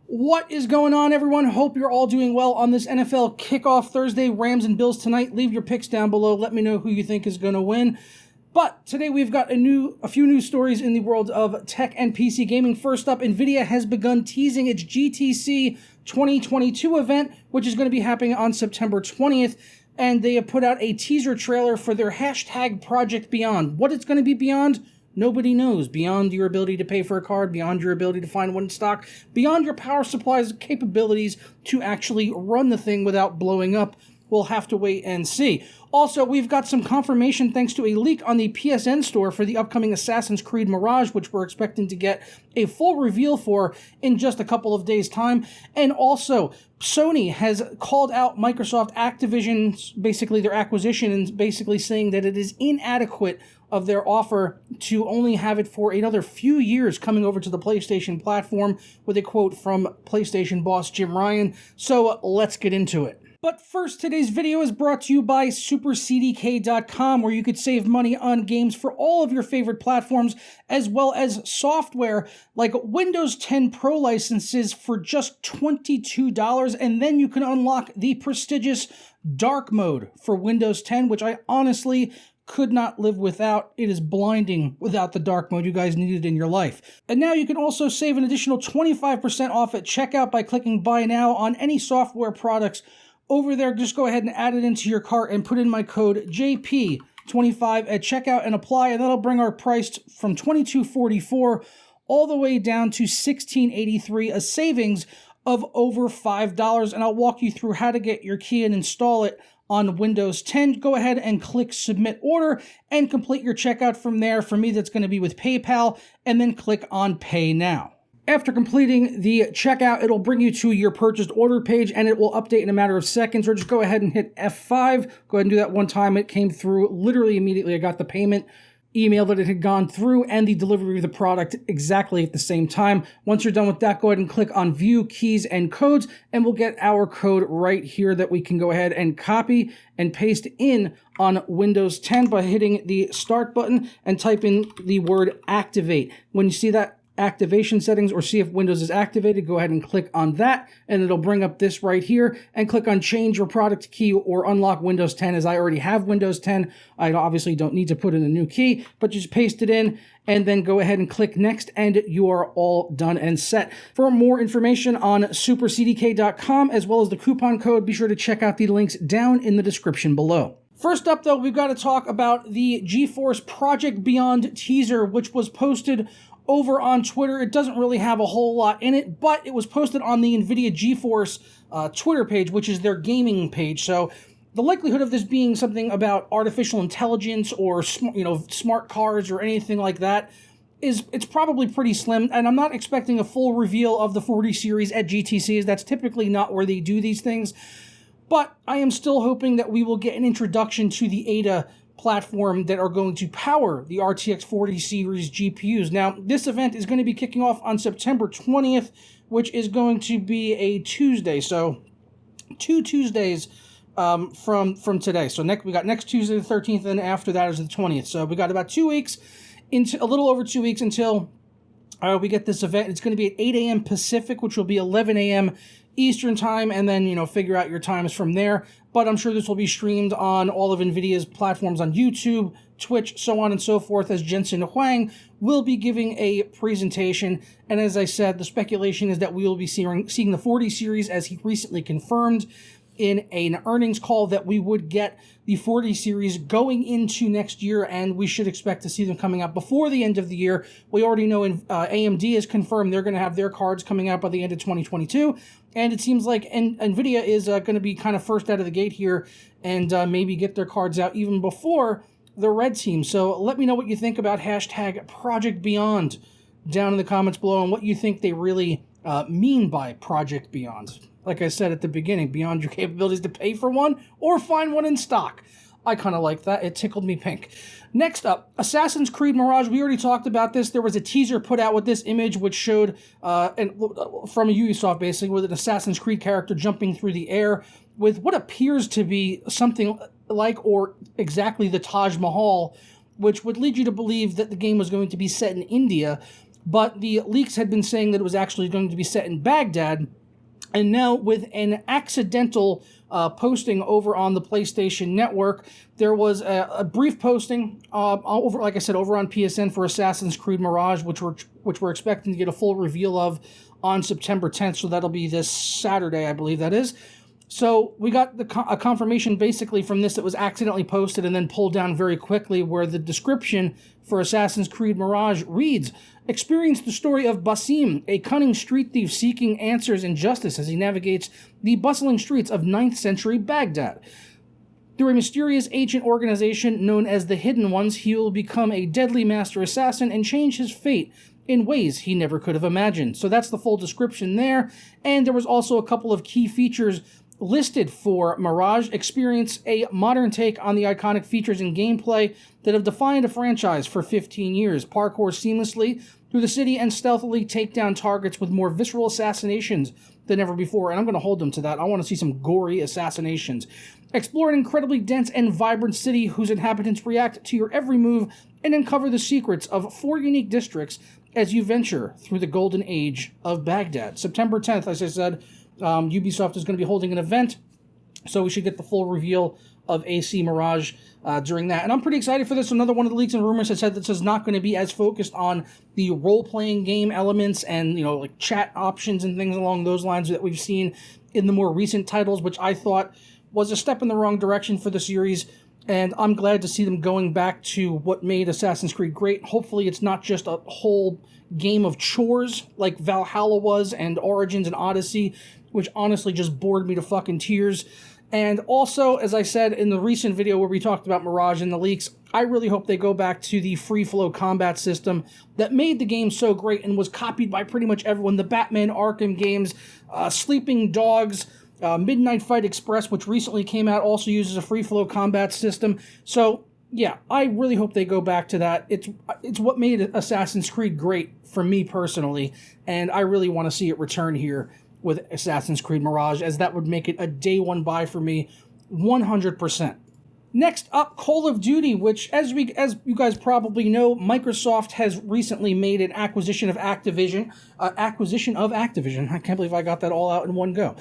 What is going on, everyone? Hope you're all doing well on this NFL kickoff Thursday. Rams and Bills tonight. Leave your picks down below. Let me know who you think is going to win. But today we've got a few news stories in the world of tech and PC gaming. First up, NVIDIA has begun teasing its GTC 2022 event, which is going to be happening on September 20th. And they have put out a teaser trailer for their hashtag Project Beyond. What it's going to be beyond? Nobody knows. Beyond your ability to pay for a card, beyond your ability to find one in stock, beyond your power supply's capabilities to actually run the thing without blowing up. We'll have to wait and see. Also, we've got some confirmation thanks to a leak on the PSN store for the upcoming Assassin's Creed Mirage, which we're expecting to get a full reveal for in just a couple of days' time. And also, Sony has called out Microsoft Activision's, basically their acquisition, and basically saying that it is inadequate of their offer to only have it for another few years coming over to the PlayStation platform, with a quote from PlayStation boss Jim Ryan. So let's get into it. But first, today's video is brought to you by SuperCDK.com, where you could save money on games for all of your favorite platforms, as well as software like Windows 10 Pro licenses for just $22, and then you can unlock the prestigious Dark Mode for Windows 10, which I honestly could not live without. It is blinding without the dark mode. You guys need it in your life. And now you can also save an additional 25% off at checkout by clicking Buy Now on any software products over there. Just go ahead and add it into your cart and put in my code JP25 at checkout and apply, and that'll bring our price from $22.44 all the way down to $16.83, a savings of over $5. And I'll walk you through how to get your key and install it on Windows 10. Go ahead and click Submit Order and complete your checkout from there. For me, that's going to be with PayPal, and then click on Pay Now. After completing the checkout, it'll bring you to your purchased order page, and it will update in a matter of seconds, or just go ahead and hit F5. Go ahead and do that one time. It came through literally immediately. I got the payment email that it had gone through and the delivery of the product exactly at the same time. Once you're done with that, go ahead and click on View Keys and Codes, and we'll get our code right here that we can go ahead and copy and paste in on Windows 10 by hitting the Start button and type in the word Activate. When you see that activation settings, or see if Windows is activated, go ahead and click on that, and it'll bring up this right here, and click on Change Your Product Key or Unlock Windows 10. As I already have Windows 10, I obviously don't need to put in a new key, but just paste it in, and then go ahead and click Next, and you are all done and set. For more information on SuperCDK.com, as well as the coupon code, be sure to check out the links down in the description below. First up, though, we've got to talk about the Geforce Project Beyond teaser, which was posted over on Twitter. It doesn't really have a whole lot in it, but it was posted on the NVIDIA Geforce Twitter page, which is their gaming page. So the likelihood of this being something about artificial intelligence or smart cars or anything like that it's probably pretty slim. And I'm not expecting a full reveal of the 40 series at GTCs. That's typically not where they do these things. But I am still hoping that we will get an introduction to the Ada platform that are going to power the RTX 40 series GPUs. Now, this event is going to be kicking off on September 20th, which is going to be a Tuesday. So 2 Tuesdays from today. So we got next Tuesday the 13th, and after that is the 20th. So we got about 2 weeks, into a little over 2 weeks until we get this event. It's going to be at 8 a.m. Pacific, which will be 11 a.m. Eastern time, and then, figure out your times from there. But I'm sure this will be streamed on all of NVIDIA's platforms on YouTube, Twitch, so on and so forth, as Jensen Huang will be giving a presentation. And as I said, the speculation is that we will be seeing the 40 series, as he recently confirmed in an earnings call, that we would get the 40 series going into next year, and we should expect to see them coming out before the end of the year. We already know AMD has confirmed they're going to have their cards coming out by the end of 2022, and it seems like NVIDIA is going to be kind of first out of the gate here, and maybe get their cards out even before the red team. So let me know what you think about hashtag Project Beyond down in the comments below, and what you think they really mean by Project Beyond. Like I said at the beginning, beyond your capabilities to pay for one or find one in stock. I kind of like that. It tickled me pink. Next up, Assassin's Creed Mirage. We already talked about this. There was a teaser put out with this image, which showed from a Ubisoft, basically, with an Assassin's Creed character jumping through the air with what appears to be something like or exactly the Taj Mahal, which would lead you to believe that the game was going to be set in India. but the leaks had been saying that it was actually going to be set in Baghdad. And now, with an accidental posting over on the PlayStation Network, there was a brief posting over, like I said, over on PSN for Assassin's Creed Mirage, which we're expecting to get a full reveal of on September 10th. So that'll be this Saturday, I believe that is. So we got a confirmation basically from this that was accidentally posted and then pulled down very quickly, where the description for Assassin's Creed Mirage reads, "Experience the story of Basim, a cunning street thief seeking answers and justice as he navigates the bustling streets of 9th century Baghdad. Through a mysterious ancient organization known as the Hidden Ones, he will become a deadly master assassin and change his fate in ways he never could have imagined." So that's the full description there. And there was also a couple of key features listed for Mirage. Experience a modern take on the iconic features and gameplay that have defined a franchise for 15 years. Parkour seamlessly through the city and stealthily take down targets with more visceral assassinations than ever before. And I'm going to hold them to that. I want to see some gory assassinations. Explore an incredibly dense and vibrant city whose inhabitants react to your every move and uncover the secrets of 4 unique districts as you venture through the golden age of Baghdad. September 10th, as I said, Ubisoft is going to be holding an event, so we should get the full reveal of AC Mirage during that. And I'm pretty excited for this. Another one of the leaks and rumors has said this is not going to be as focused on the role-playing game elements and, like chat options and things along those lines that we've seen in the more recent titles, which I thought was a step in the wrong direction for the series. And I'm glad to see them going back to what made Assassin's Creed great. Hopefully it's not just a whole game of chores like Valhalla was and Origins and Odyssey, which honestly just bored me to fucking tears. And also, as I said in the recent video where we talked about Mirage and the leaks, I really hope they go back to the free-flow combat system that made the game so great and was copied by pretty much everyone. The Batman Arkham games, Sleeping Dogs, Midnight Fight Express, which recently came out, also uses a free-flow combat system. So, yeah, I really hope they go back to that. It's what made Assassin's Creed great for me personally, and I really want to see it return here with Assassin's Creed Mirage, as that would make it a day one buy for me 100%. Next up, Call of Duty, which, as you guys probably know, Microsoft has recently made an acquisition of Activision. I can't believe I got that all out in one go.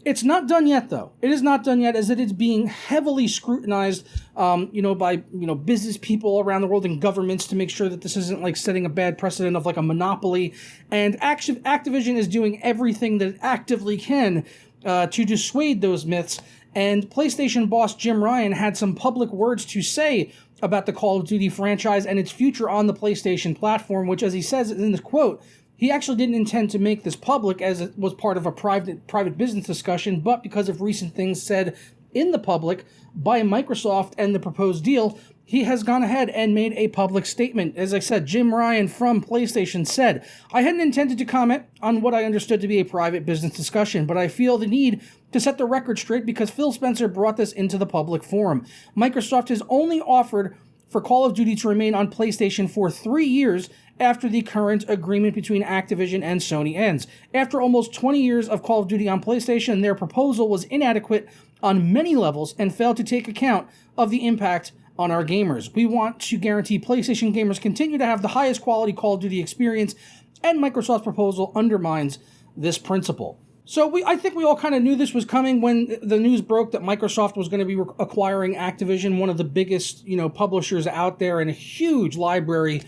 It's not done yet, though. It is not done yet, as it is being heavily scrutinized, by business people around the world and governments to make sure that this isn't like setting a bad precedent of like a monopoly. And Activision is doing everything that it actively can to dissuade those myths. And PlayStation boss Jim Ryan had some public words to say about the Call of Duty franchise and its future on the PlayStation platform, which, as he says in the quote, he actually didn't intend to make this public as it was part of a private business discussion, but because of recent things said in the public by Microsoft and the proposed deal, he has gone ahead and made a public statement. As I said, Jim Ryan from PlayStation said, "I hadn't intended to comment on what I understood to be a private business discussion, but I feel the need to set the record straight because Phil Spencer brought this into the public forum. Microsoft has only offered for Call of Duty to remain on PlayStation for 3 years after the current agreement between Activision and Sony ends. After almost 20 years of Call of Duty on PlayStation, their proposal was inadequate on many levels and failed to take account of the impact on our gamers. We want to guarantee PlayStation gamers continue to have the highest quality Call of Duty experience, and Microsoft's proposal undermines this principle." So I think we all kind of knew this was coming when the news broke that Microsoft was going to be acquiring Activision, one of the biggest, publishers out there, and a huge library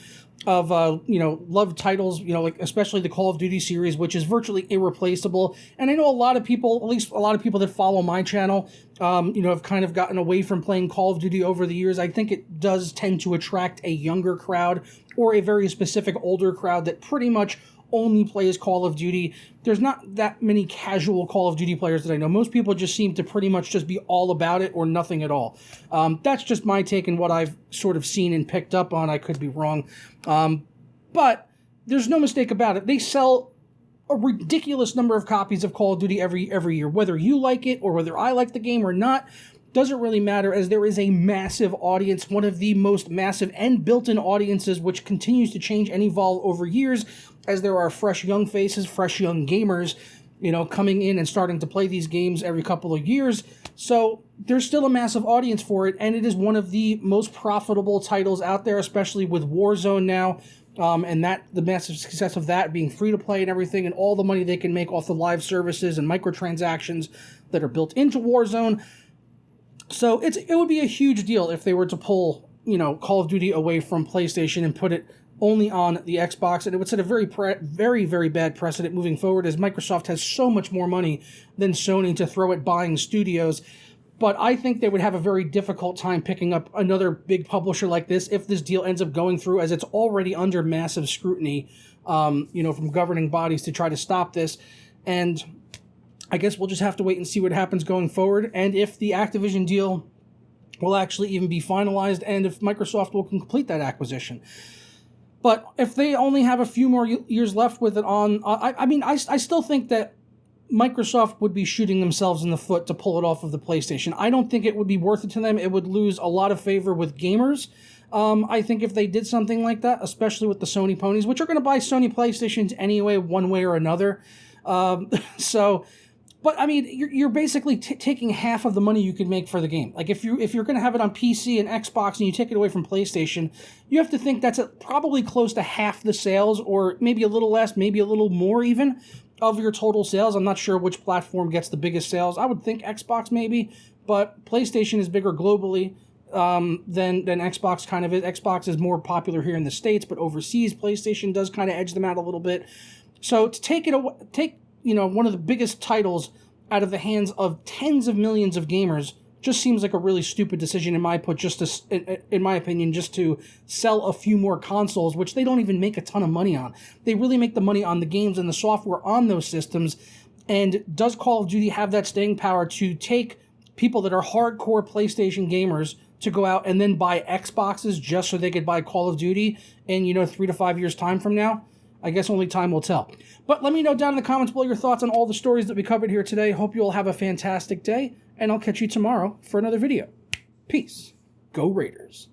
of, loved titles, like especially the Call of Duty series, which is virtually irreplaceable. And I know a lot of people, at least a lot of people that follow my channel, have kind of gotten away from playing Call of Duty over the years. I think it does tend to attract a younger crowd or a very specific older crowd that pretty much only plays Call of Duty. There's not that many casual Call of Duty players that I know. Most people just seem to pretty much just be all about it or nothing at all. That's just my take and what I've sort of seen and picked up on. I could be wrong. But there's no mistake about it. They sell a ridiculous number of copies of Call of Duty every year. Whether you like it or whether I like the game or not, doesn't really matter, as there is a massive audience, one of the most massive and built-in audiences, which continues to change and evolve over years, as there are fresh young faces, fresh young gamers, coming in and starting to play these games every couple of years. So there's still a massive audience for it, and it is one of the most profitable titles out there, especially with Warzone now and that the massive success of that being free to play and everything, and all the money they can make off the live services and microtransactions that are built into Warzone. So it would be a huge deal if they were to pull, you know, Call of Duty away from PlayStation and put it only on the Xbox, and it would set a very bad precedent moving forward, as Microsoft has so much more money than Sony to throw at buying studios. But I think they would have a very difficult time picking up another big publisher like this if this deal ends up going through, as it's already under massive scrutiny, you know, from governing bodies to try to stop this. And I guess we'll just have to wait and see what happens going forward, and if the Activision deal will actually even be finalized, and if Microsoft will complete that acquisition. But if they only have a few more years left with it on, I mean, I still think that Microsoft would be shooting themselves in the foot to pull it off of the PlayStation. I don't think it would be worth it to them. It would lose a lot of favor with gamers. I think if they did something like that, especially with the Sony ponies, which are going to buy Sony PlayStations anyway, one way or another. But I mean, you're basically taking half of the money you could make for the game. Like if you're going to have it on PC and Xbox and you take it away from PlayStation, you have to think that's probably close to half the sales, or maybe a little less, maybe a little more even, of your total sales. I'm not sure which platform gets the biggest sales. I would think Xbox maybe, but PlayStation is bigger globally than Xbox kind of is. Xbox is more popular here in the States, but overseas PlayStation does kind of edge them out a little bit. So to take you know, one of the biggest titles out of the hands of tens of millions of gamers just seems like a really stupid decision in my opinion, just to sell a few more consoles, which they don't even make a ton of money on. They really make the money on the games and the software on those systems. And does Call of Duty have that staying power to take people that are hardcore PlayStation gamers to go out and then buy Xboxes just so they could buy Call of Duty in, you know, 3 to 5 years' time from now? I guess only time will tell. But let me know down in the comments below your thoughts on all the stories that we covered here today. Hope you all have a fantastic day, and I'll catch you tomorrow for another video. Peace. Go Raiders.